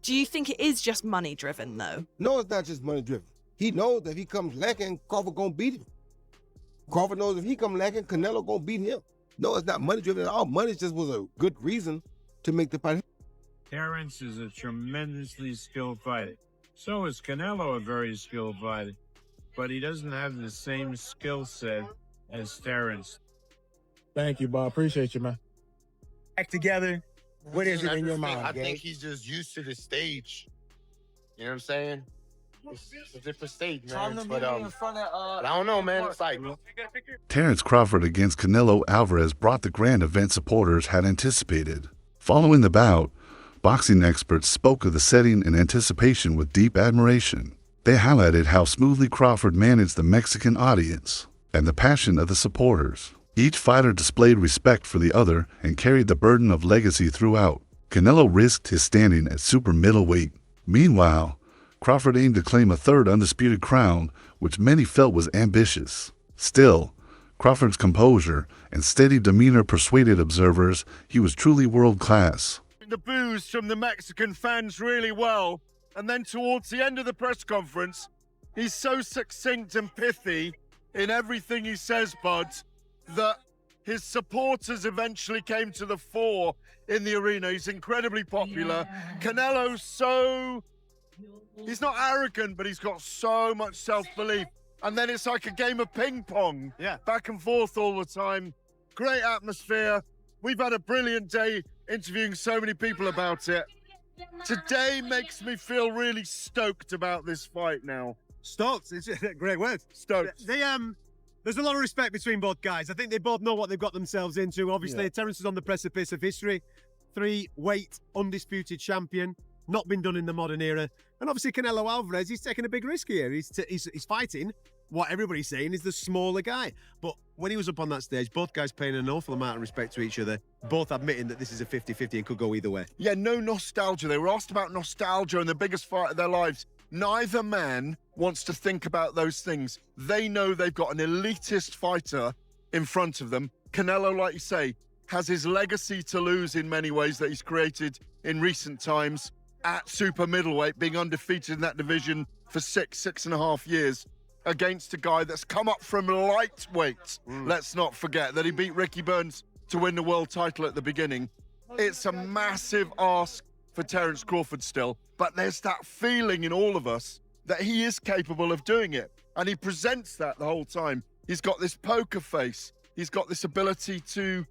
Do you think it is just money driven though? No, it's not just money driven. He knows that if he comes lacking, Crawford gonna beat him. Crawford knows if he comes lacking, Canelo gonna beat him. No, it's not money driven at all. Money just was a good reason to make the fight. Terence is a tremendously skilled fighter. So is Canelo a very skilled fighter. But he doesn't have the same skill set as Terence. Thank you, Bob. Appreciate you, man. Back together. What is it in your mind, I think he's just used to the stage. You know what I'm saying? It's a different stage, man. But I don't know, man. It's like... Terence Crawford against Canelo Alvarez brought the grand event supporters had anticipated. Following the bout, boxing experts spoke of the setting and anticipation with deep admiration. They highlighted how smoothly Crawford managed the Mexican audience and the passion of the supporters. Each fighter displayed respect for the other and carried the burden of legacy throughout. Canelo risked his standing at super middleweight. Meanwhile, Crawford aimed to claim a third undisputed crown, which many felt was ambitious. Still, Crawford's composure and steady demeanor persuaded observers he was truly world-class. The boos from the Mexican fans really well, and then towards the end of the press conference, he's so succinct and pithy in everything he says, Bud, that his supporters eventually came to the fore in the arena. He's incredibly popular. Canelo's he's not arrogant, but he's got so much self-belief. And then it's like a game of ping pong. Yeah. Back and forth all the time. Great atmosphere. We've had a brilliant day interviewing so many people about it. Today makes me feel really stoked about this fight now. Stoked. It's a great word. Stoked. There's a lot of respect between both guys. I think they both know what they've got themselves into. Obviously, Terence is on the precipice of history. 3-weight undisputed champion. Not been done in the modern era. And obviously Canelo Alvarez, he's taking a big risk here. He's fighting what everybody's saying is the smaller guy. But when he was up on that stage, both guys paying an awful amount of respect to each other, both admitting that this is a 50-50 and could go either way. Yeah, no nostalgia. They were asked about nostalgia and the biggest fight of their lives. Neither man wants to think about those things. They know they've got an elitist fighter in front of them. Canelo, like you say, has his legacy to lose in many ways that he's created in recent times at super middleweight, being undefeated in that division for 6.5 years against a guy that's come up from lightweight. Let's not forget that he beat Ricky Burns to win the world title at the beginning. It's a massive ask for Terence Crawford still, but there's that feeling in all of us that he is capable of doing it. And he presents that the whole time. He's got this poker face. He's got this ability to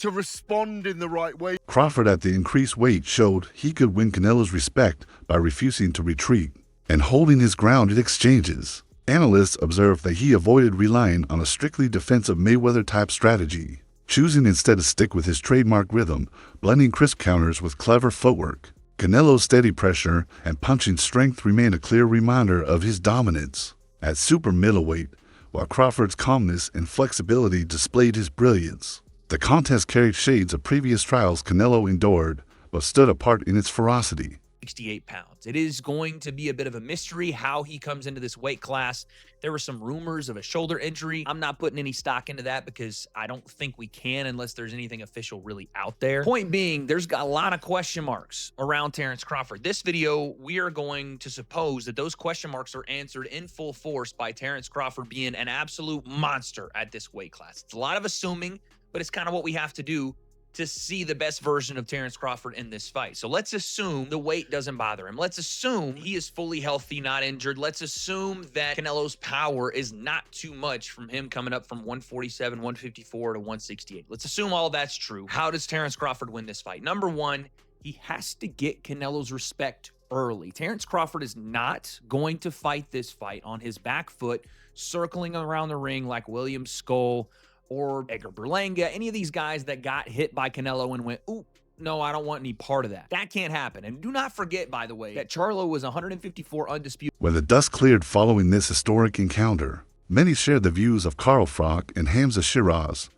respond in the right way. Crawford at the increased weight showed he could win Canelo's respect by refusing to retreat and holding his ground in exchanges. Analysts observed that he avoided relying on a strictly defensive Mayweather-type strategy, choosing instead to stick with his trademark rhythm, blending crisp counters with clever footwork. Canelo's steady pressure and punching strength remained a clear reminder of his dominance at super middleweight, while Crawford's calmness and flexibility displayed his brilliance. The contest carried shades of previous trials Canelo endured, but stood apart in its ferocity. 68 pounds. It is going to be a bit of a mystery how he comes into this weight class. There were some rumors of a shoulder injury. I'm not putting any stock into that because I don't think we can unless there's anything official really out there. Point being, there's got a lot of question marks around Terence Crawford. This video, we are going to suppose that those question marks are answered in full force by Terence Crawford being an absolute monster at this weight class. It's a lot of assuming, but it's kind of what we have to do to see the best version of Terence Crawford in this fight. So let's assume the weight doesn't bother him. Let's assume he is fully healthy, not injured. Let's assume that Canelo's power is not too much from him coming up from 147, 154 to 168. Let's assume all that's true. How does Terence Crawford win this fight? Number one, he has to get Canelo's respect early. Terence Crawford is not going to fight this fight on his back foot, circling around the ring like William Skull or Edgar Berlanga, any of these guys that got hit by Canelo and went, ooh, no, I don't want any part of that. That can't happen. And do not forget, by the way, that Charlo was 154 undisputed. When the dust cleared following this historic encounter, many shared the views of Carl Froch and Hamza Shiraz.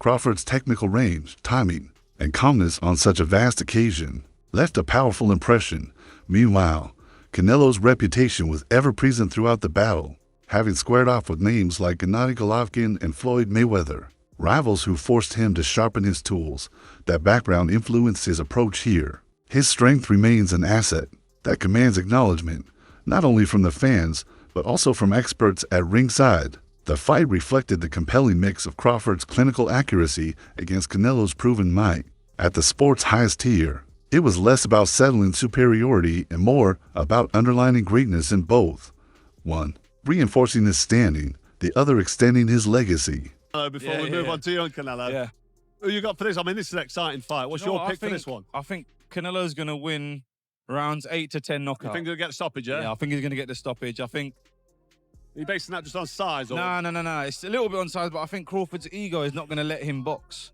Crawford's technical range, timing, and calmness on such a vast occasion left a powerful impression. Meanwhile, Canelo's reputation was ever present throughout the battle, having squared off with names like Gennady Golovkin and Floyd Mayweather, rivals who forced him to sharpen his tools. That background influenced his approach here. His strength remains an asset, that commands acknowledgement, not only from the fans, but also from experts at ringside. The fight reflected the compelling mix of Crawford's clinical accuracy against Canelo's proven might. At the sport's highest tier, it was less about settling superiority and more about underlining greatness in both. One, reinforcing his standing, the other extending his legacy. Before we move on to you and Canelo. Yeah. Who you got for this? I mean, this is an exciting fight. What's your pick for this one? I think Canelo's going to win rounds 8 to 10 knockout. You think he'll get a stoppage, yeah? Yeah, I think he's going to get the stoppage. I think... Are you basing that just on size? Or... No. It's a little bit on size, but I think Crawford's ego is not going to let him box.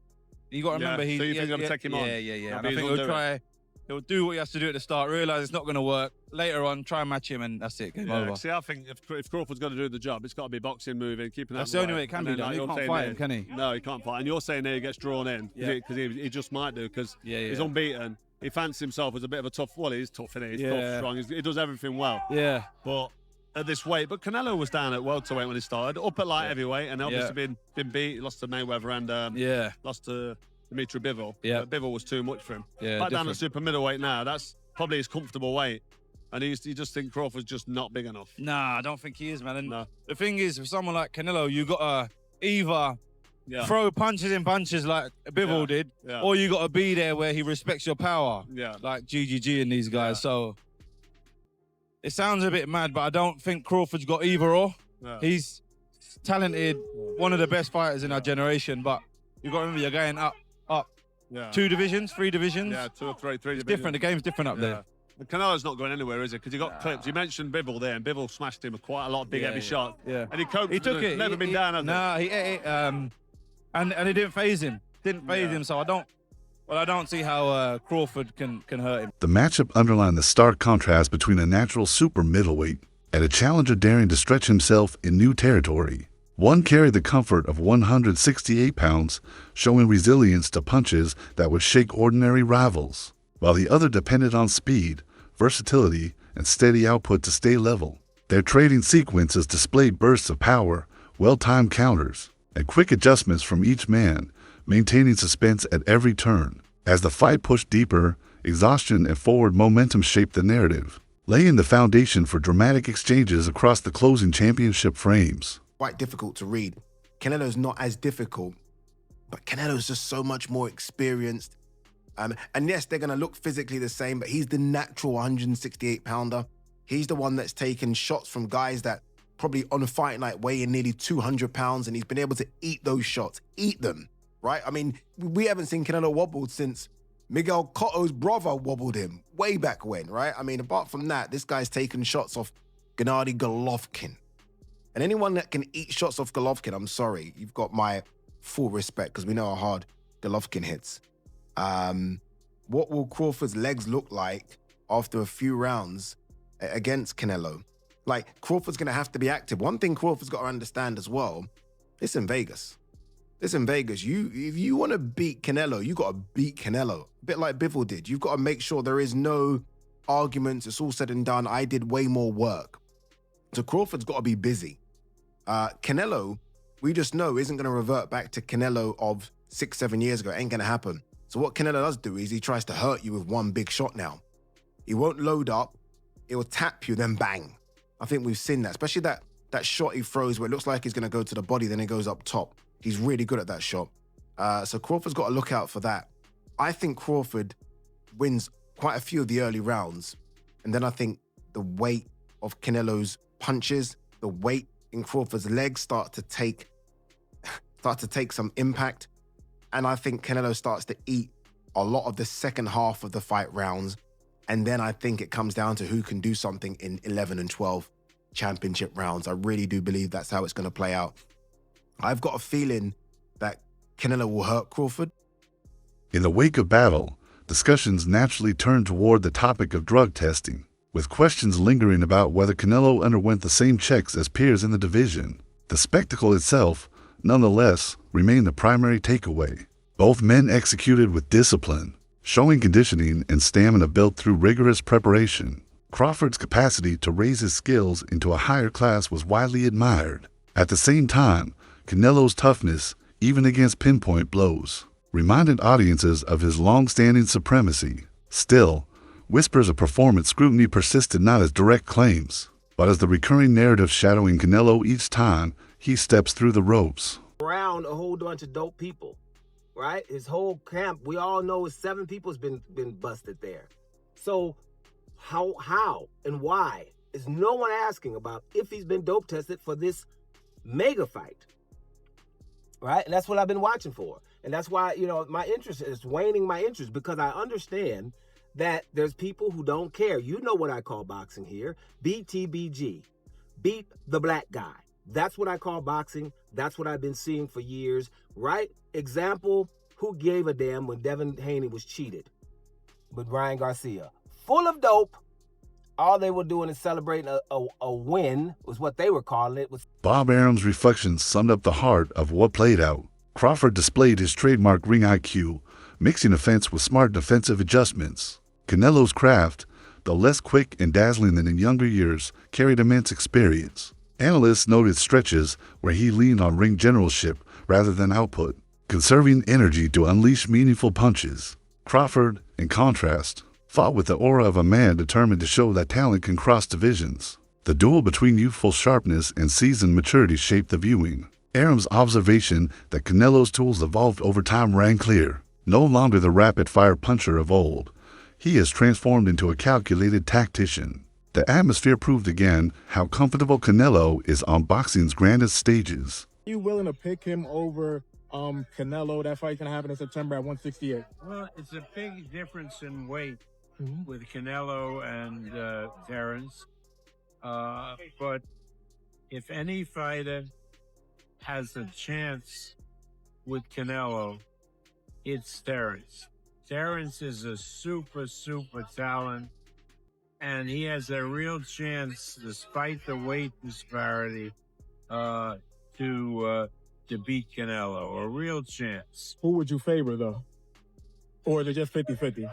You got to remember, so you think he's going to take him on? Yeah. And I think he'll do what he has to do at the start, realise it's not going to work. Later on, try and match him, and that's it. Game over. See, I think if Crawford's going to do the job, it's got to be boxing, moving, keeping that. That's the only way it can be done. He can't fight him, can he? No, he can't fight. And you're saying there he gets drawn in because he just might do because he's unbeaten. He fancies himself as a bit of a tough. Well, he's tough, isn't he? He's tough, strong. He does everything well. Yeah. But at this weight, but Canelo was down at welterweight when he started, up at light heavyweight, and obviously been beat. He lost to Mayweather and lost to Dimitri Bivol. Yeah. Bivol was too much for him. Yeah. Back down at super middleweight now. That's probably his comfortable weight. And you just think Crawford's just not big enough. Nah, I don't think he is, man. And the thing is, with someone like Canelo, you got to either throw punches in bunches like Bivol did, or you got to be there where he respects your power, like GGG and these guys. So it sounds a bit mad, but I don't think Crawford's got either or. Yeah. He's talented, one of the best fighters in our generation, but you've got to remember, you're going up. 2 divisions, 3 divisions. Yeah, 2 or 3 divisions. Different. The game's different up there. But Canelo's not going anywhere, is it? Because he got clips. You mentioned Bivol there, and Bivol smashed him with quite a lot of big, heavy shots. Yeah. And he coped. He took it. Never been down, has he? And it didn't phase him. So I don't see how Crawford can hurt him. The matchup underlined the stark contrast between a natural super middleweight and a challenger daring to stretch himself in new territory. One carried the comfort of 168 pounds, showing resilience to punches that would shake ordinary rivals, while the other depended on speed, versatility, and steady output to stay level. Their trading sequences displayed bursts of power, well-timed counters, and quick adjustments from each man, maintaining suspense at every turn. As the fight pushed deeper, exhaustion and forward momentum shaped the narrative, laying the foundation for dramatic exchanges across the closing championship frames. Quite difficult to read. Canelo's not as difficult, but Canelo's just so much more experienced. And yes, they're going to look physically the same, but he's the natural 168-pounder. He's the one that's taken shots from guys that probably on a fight night weigh in nearly 200 pounds, and he's been able to eat those shots, eat them, right? I mean, we haven't seen Canelo wobbled since Miguel Cotto's brother wobbled him way back when, right? I mean, apart from that, this guy's taken shots off Gennady Golovkin. And anyone that can eat shots off Golovkin, I'm sorry, you've got my full respect because we know how hard Golovkin hits. What will Crawford's legs look like after a few rounds against Canelo? Like, Crawford's going to have to be active. One thing Crawford's got to understand as well, it's in Vegas. If you want to beat Canelo, you got to beat Canelo. A bit like Bivol did. You've got to make sure there is no arguments. It's all said and done. I did way more work. So Crawford's got to be busy. Canelo, we just know, isn't going to revert back to Canelo of 6-7 years ago. It ain't going to happen. So what Canelo does do is he tries to hurt you with one big shot now. He won't load up. It will tap you, then bang. I think we've seen that, especially that shot he throws where it looks like he's going to go to the body, then it goes up top. He's really good at that shot. So Crawford's got to look out for that. I think Crawford wins quite a few of the early rounds. And then I think the weight of Canelo's punches, the weight in Crawford's legs start to take some impact. And I think Canelo starts to eat a lot of the second half of the fight rounds. And then I think it comes down to who can do something in 11 and 12 championship rounds. I really do believe that's how it's going to play out. I've got a feeling that Canelo will hurt Crawford. In the wake of battle, discussions naturally turned toward the topic of drug testing, with questions lingering about whether Canelo underwent the same checks as peers in the division. The spectacle itself, nonetheless, remained the primary takeaway. Both men executed with discipline, showing conditioning and stamina built through rigorous preparation. Crawford's capacity to raise his skills into a higher class was widely admired. At the same time, Canelo's toughness, even against pinpoint blows, reminded audiences of his long-standing supremacy. Still, Whispers of performance scrutiny persisted not as direct claims, but as the recurring narrative shadowing Canelo each time he steps through the ropes. Around a whole bunch of dope people, right? His whole camp, we all know 7 people's been busted there. So how and why is no one asking about if he's been dope tested for this mega fight, right? And that's what I've been watching for. And that's why, you know, my interest is waning, my interest, because I understand that there's people who don't care. You know what I call boxing here, BTBG, beat the black guy. That's what I call boxing. That's what I've been seeing for years, right? Example, who gave a damn when Devin Haney was cheated with Ryan Garcia? Full of dope. All they were doing is celebrating a win, was what they were calling it. Bob Arum's reflections summed up the heart of what played out. Crawford displayed his trademark ring IQ, mixing offense with smart defensive adjustments. Canelo's craft, though less quick and dazzling than in younger years, carried immense experience. Analysts noted stretches where he leaned on ring generalship rather than output, conserving energy to unleash meaningful punches. Crawford, in contrast, fought with the aura of a man determined to show that talent can cross divisions. The duel between youthful sharpness and seasoned maturity shaped the viewing. Arum's observation that Canelo's tools evolved over time rang clear. No longer the rapid-fire puncher of old, he has transformed into a calculated tactician. The atmosphere proved again how comfortable Canelo is on boxing's grandest stages. Are you willing to pick him over Canelo? That fight's gonna happen in September at 168. Well, it's a big difference in weight with Canelo and Terence. But if any fighter has a chance with Canelo, it's Terence. Terence is a super talent, and he has a real chance, despite the weight disparity, to beat Canelo. A real chance. Who would you favor, though? Or is it just 50-50?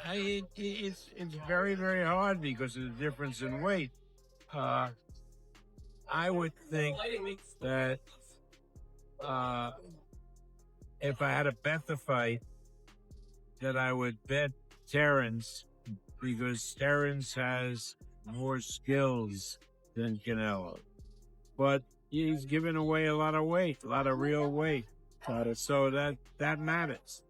It's very hard because of the difference in weight. I would think that if I had to bet the fight, that I would bet Terence, because Terence has more skills than Canelo. But he's given away a lot of weight, a lot of real weight. So that matters.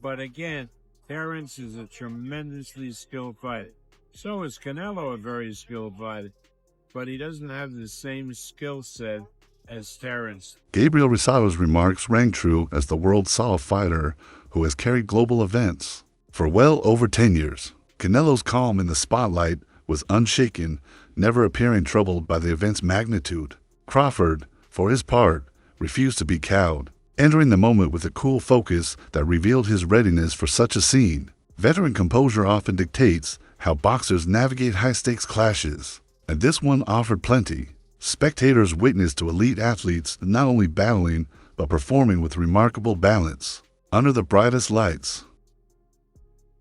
But again, Terence is a tremendously skilled fighter. So is Canelo a very skilled fighter. But he doesn't have the same skill set as Terence. Gabriel Rosado's remarks rang true as the world saw a fighter who has carried global events for well over 10 years. Canelo's calm in the spotlight was unshaken, never appearing troubled by the event's magnitude. Crawford, for his part, refused to be cowed, entering the moment with a cool focus that revealed his readiness for such a scene. Veteran composure often dictates how boxers navigate high-stakes clashes, and this one offered plenty. Spectators witnessed to elite athletes not only battling, but performing with remarkable balance. Under the brightest lights,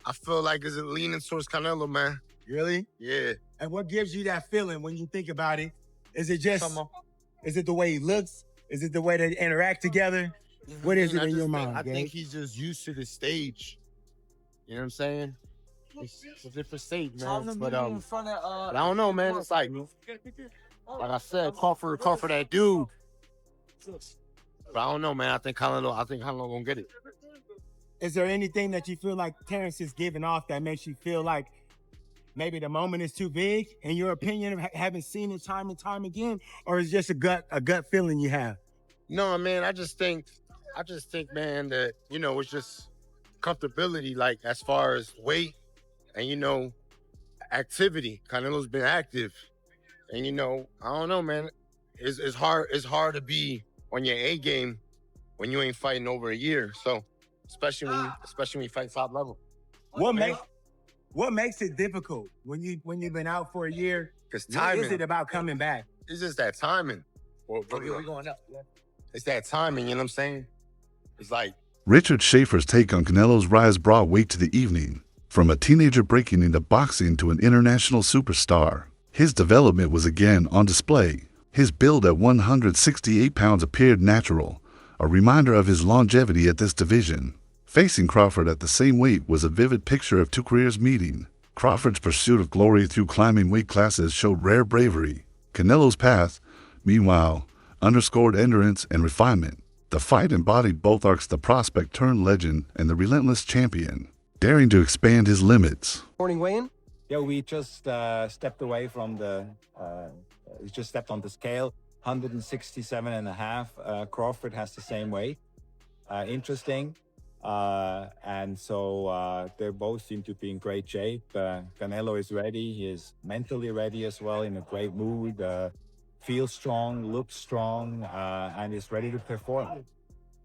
I feel like it's leaning towards Canelo, man. Really? Yeah. And what gives you that feeling when you think about it? Is it just, is it the way he looks? Is it the way they interact together? What is it in your mind? I think he's just used to the stage. You know what I'm saying? It's a different stage, man. But I don't know, man. It's like I said, Crawford that dude. But I don't know, man. I think Canelo gonna get it. Is there anything that you feel like Terence is giving off that makes you feel like maybe the moment is too big, in your opinion, of having seen it time and time again, or is it just a gut feeling you have? No, man. I just think, man, that it's just comfortability, like as far as weight and activity. Canelo's been active, and I don't know, man. It's hard to be on your A game when you ain't fighting over a year. So. Especially when you fight top level. What makes it difficult when you've been out for a year? Because timing. What is it about coming back? It's just that timing. We're going up. Yeah. It's that timing, you know what I'm saying? It's like Richard Schaefer's take on Canelo's rise brought weight to the evening. From a teenager breaking into boxing to an international superstar, his development was again on display. His build at 168 pounds appeared natural, a reminder of his longevity at this division. Facing Crawford at the same weight was a vivid picture of two careers meeting. Crawford's pursuit of glory through climbing weight classes showed rare bravery. Canelo's path, meanwhile, underscored endurance and refinement. The fight embodied both arcs: the prospect turned legend and the relentless champion, daring to expand his limits. Morning weigh-in? Yeah, we just stepped away from the, we just stepped on the scale, 167.5. Crawford has the same weight. Interesting. And so they both seem to be in great shape. Canelo is ready. He is mentally ready as well, in a great mood. Feels strong, looks strong, and is ready to perform.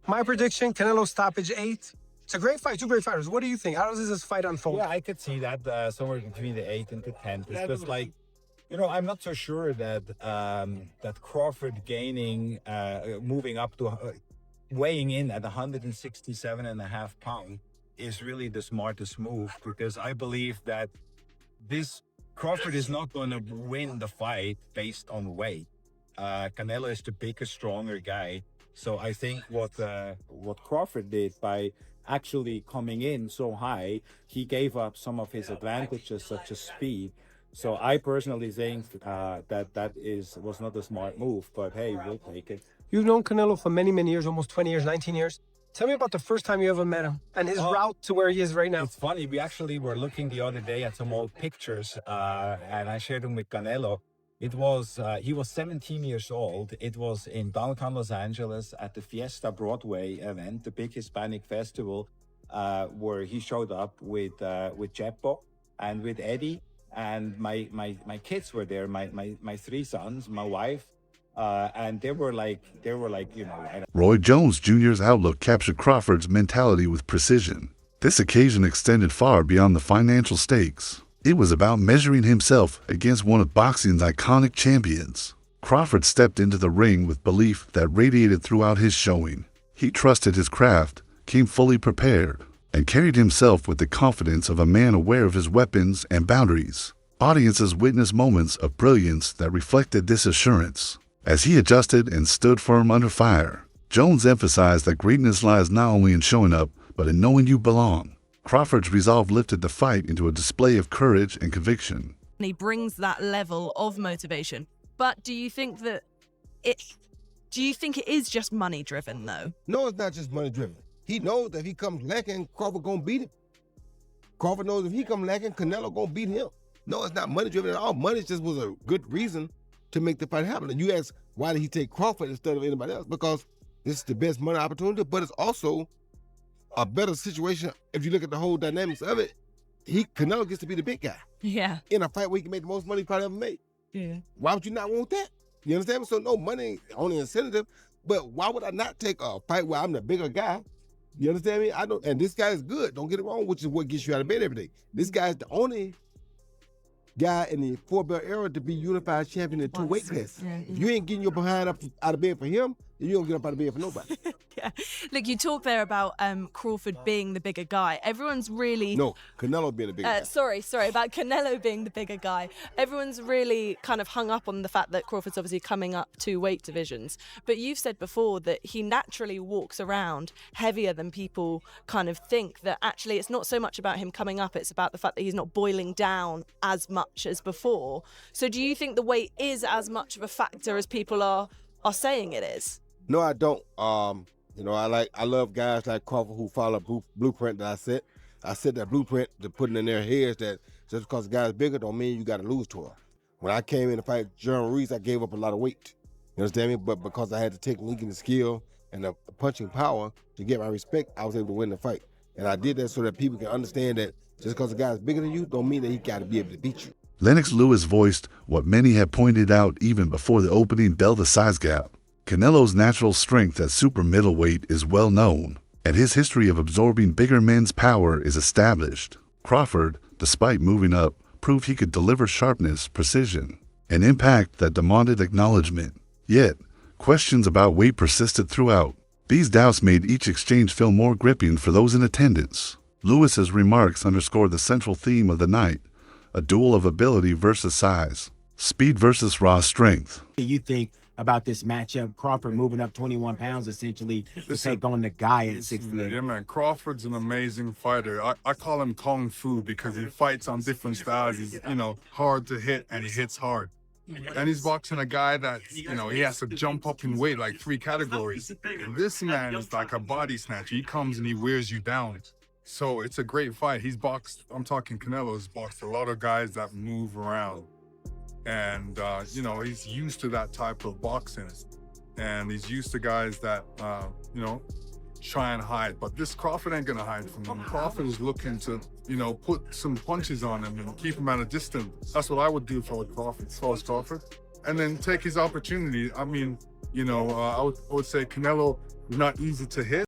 My prediction, Canelo stoppage 8. It's a great fight, two great fighters. What do you think? How does this fight unfold? Yeah, I could see that somewhere between the 8 and the 10. It's just like, you know, I'm not so sure that that Crawford gaining, moving up to, weighing in at 167.5 pounds is really the smartest move, because I believe that this Crawford is not going to win the fight based on weight. Canelo is the bigger, stronger guy. So I think what Crawford did by actually coming in so high, he gave up some of his advantages, such as speed. So I personally think that was not a smart move, but hey, we'll take it. You've known Canelo for many, many years, almost 20 years, 19 years. Tell me about the first time you ever met him and his route to where he is right now. It's funny, we actually were looking the other day at some old pictures, and I shared them with Canelo. It was, he was 17 years old. It was in downtown Los Angeles at the Fiesta Broadway event, the big Hispanic festival, where he showed up with Jeppo and with Eddie, and my kids were there, my 3 sons, my wife, and they were like, you know. Roy Jones Jr.'s outlook captured Crawford's mentality with precision. This occasion extended far beyond the financial stakes. It was about measuring himself against one of boxing's iconic champions. Crawford stepped into the ring with belief that radiated throughout his showing. He trusted his craft, came fully prepared, and carried himself with the confidence of a man aware of his weapons and boundaries. Audiences witnessed moments of brilliance that reflected this assurance. As he adjusted and stood firm under fire, Jones emphasized that greatness lies not only in showing up, but in knowing you belong. Crawford's resolve lifted the fight into a display of courage and conviction. He brings that level of motivation. But do you think that it is just money driven though? No, it's not just money driven. He knows that if he comes lacking, Crawford gonna beat him. Crawford knows if he comes lacking, Canelo gonna beat him. No, it's not money driven at all. Money just was a good reason to make the fight happen. And you ask, why did he take Crawford instead of anybody else? Because this is the best money opportunity, but it's also a better situation. If you look at the whole dynamics of it, Canelo gets to be the big guy. Yeah. In a fight where he can make the most money he probably ever made. Yeah. Why would you not want that? You understand me? So no, money only incentive, but why would I not take a fight where I'm the bigger guy? You understand me? And this guy is good, don't get it wrong, which is what gets you out of bed every day. This guy is the only guy in the 4-belt era to be unified champion in 2 weight classes. Yeah. If you ain't getting your behind up out of bed for him, then you don't get up out of bed for nobody. Yeah. Look, you talk there about Crawford being the bigger guy. Everyone's really... No, Canelo being the bigger guy. Sorry, about Canelo being the bigger guy. Everyone's really kind of hung up on the fact that Crawford's obviously coming up 2 weight divisions. But you've said before that he naturally walks around heavier than people kind of think, that actually it's not so much about him coming up, it's about the fact that he's not boiling down as much as before. So do you think the weight is as much of a factor as people are saying it is? No, I don't. You know, I love guys like Crawford who follow blueprint that I set. I set that blueprint to put in their heads that just because the guy's bigger don't mean you got to lose to him. When I came in to fight Jeremy Reese, I gave up a lot of weight. You understand me? But because I had the technique and the skill and the punching power to get my respect, I was able to win the fight. And I did that so that people can understand that just because the guy's bigger than you don't mean that he got to be able to beat you. Lennox Lewis voiced what many had pointed out even before the opening bell the size gap. Canelo's natural strength at super middleweight is well known, and his history of absorbing bigger men's power is established. Crawford, despite moving up, proved he could deliver sharpness, precision, and impact that demanded acknowledgement. Yet, questions about weight persisted throughout. These doubts made each exchange feel more gripping for those in attendance. Lewis's remarks underscored the central theme of the night, a duel of ability versus size, speed versus raw strength. You think about this matchup? Crawford moving up 21 pounds essentially to take on the guy at 68. Yeah, man. Crawford's an amazing fighter. I call him Kung Fu because he fights on different styles. He's, hard to hit and he hits hard. And he's boxing a guy that, he has to jump up in weight like 3 categories. And this man is like a body snatcher. He comes and he wears you down. So it's a great fight. He's boxed, I'm talking Canelo's boxed a lot of guys that move around. And, he's used to that type of boxing. And he's used to guys that, try and hide. But this Crawford ain't gonna hide from him. Crawford is looking to, put some punches on him and keep him at a distance. That's what I would do for Crawford. And then take his opportunity. I mean, I would say Canelo, not easy to hit.